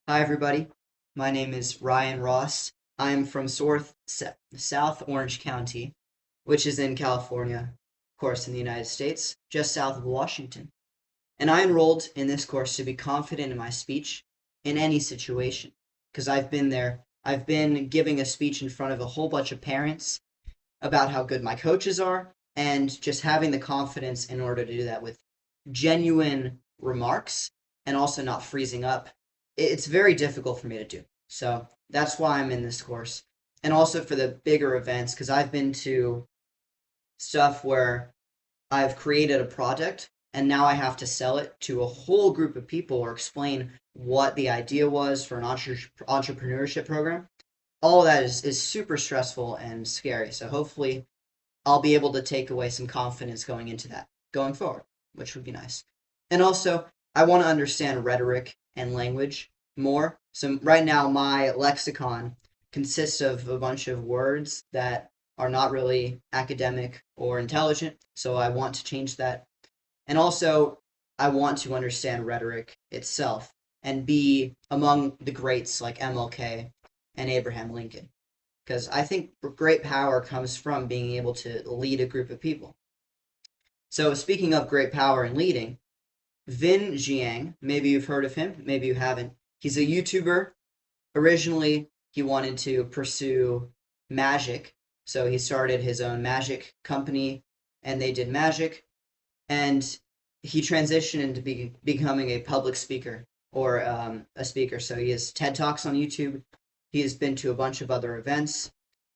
Hi, everybody. My name is Ryan Ross. I'm from South Orange County, which is in California, of course, in the United States, just south of Washington. And I enrolled in this course to be confident in my speech in any situation, because I've been there. I've been giving a speech in front of a whole bunch of parents about how good my coaches are, and just having the confidence in order to do that with genuine remarks and also not freezing up. It's very difficult for me to do. So that's why I'm in this course. And also for the bigger events, because I've been to stuff where I've created a product and now I have to sell it to a whole group of people or explain what the idea was for an entrepreneurship program. All of that is super stressful and scary. So hopefully I'll be able to take away some confidence going into that going forward, which would be nice. And also, I want to understand rhetoric and language more. So right now, my lexicon consists of a bunch of words that are not really academic or intelligent. So I want to change that. And also, I want to understand rhetoric itself and be among the greats like MLK and Abraham Lincoln because I think great power comes from being able to lead a group of people. So, speaking of great power and leading, Vin Jiang, maybe you've heard of him, maybe you haven't. He's a YouTuber. Originally, he wanted to pursue magic, so he started his own magic company and they did magic. And he transitioned into becoming a public speaker or a speaker. So he has TED Talks on YouTube. He has been to a bunch of other events.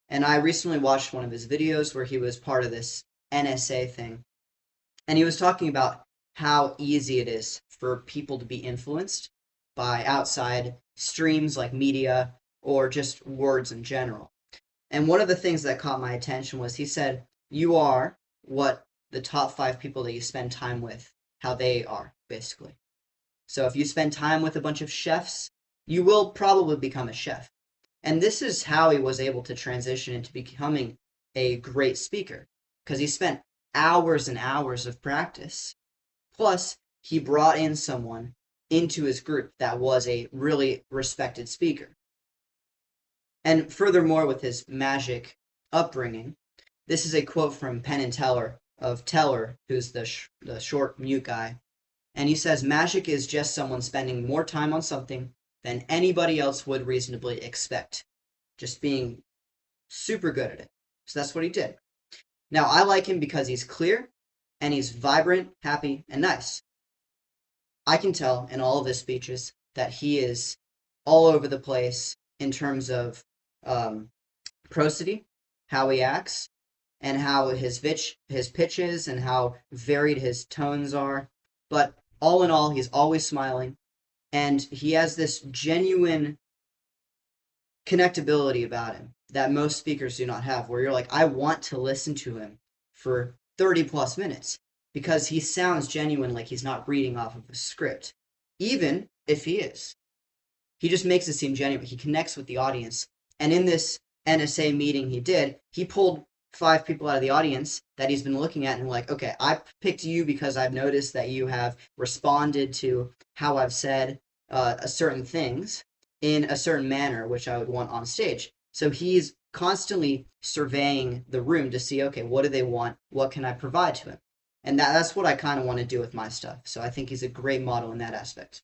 And I recently watched one of his videos where he was part of this NSA thing. And he was talking about how easy it is for people to be influenced by outside streams like media or just words in general. And one of the things that caught my attention was he said, you are what the top five people that you spend time with, how they are, basically. So if you spend time with a bunch of chefs, you will probably become a chef. And this is how he was able to transition into becoming a great speaker because he spent hours and hours of practice. Plus, he brought in someone into his group that was a really respected speaker. And furthermore, with his magic upbringing, this is a quote from Penn and Teller of Teller, who's the short mute guy. And he says, magic is just someone spending more time on something than anybody else would reasonably expect. Just being super good at it. So that's what he did. Now, I like him because he's clear and he's vibrant, happy, and nice. I can tell in all of his speeches that he is all over the place in terms of prosody, how he acts, and how his pitches and how varied his tones are. But all in all, he's always smiling, and he has this genuine connectability about him that most speakers do not have, where you're like, I want to listen to him for 30 plus minutes because he sounds genuine, like he's not reading off of a script, even if he is. He just makes it seem genuine. He connects with the audience. And in this NSA meeting he pulled five people out of the audience that he's been looking at and like, okay, I picked you because I've noticed that you have responded to how I've said certain things in a certain manner, which I would want on stage. So he's constantly surveying the room to see, okay, what do they want? What can I provide to him? And that's what I kind of want to do with my stuff. So I think he's a great model in that aspect.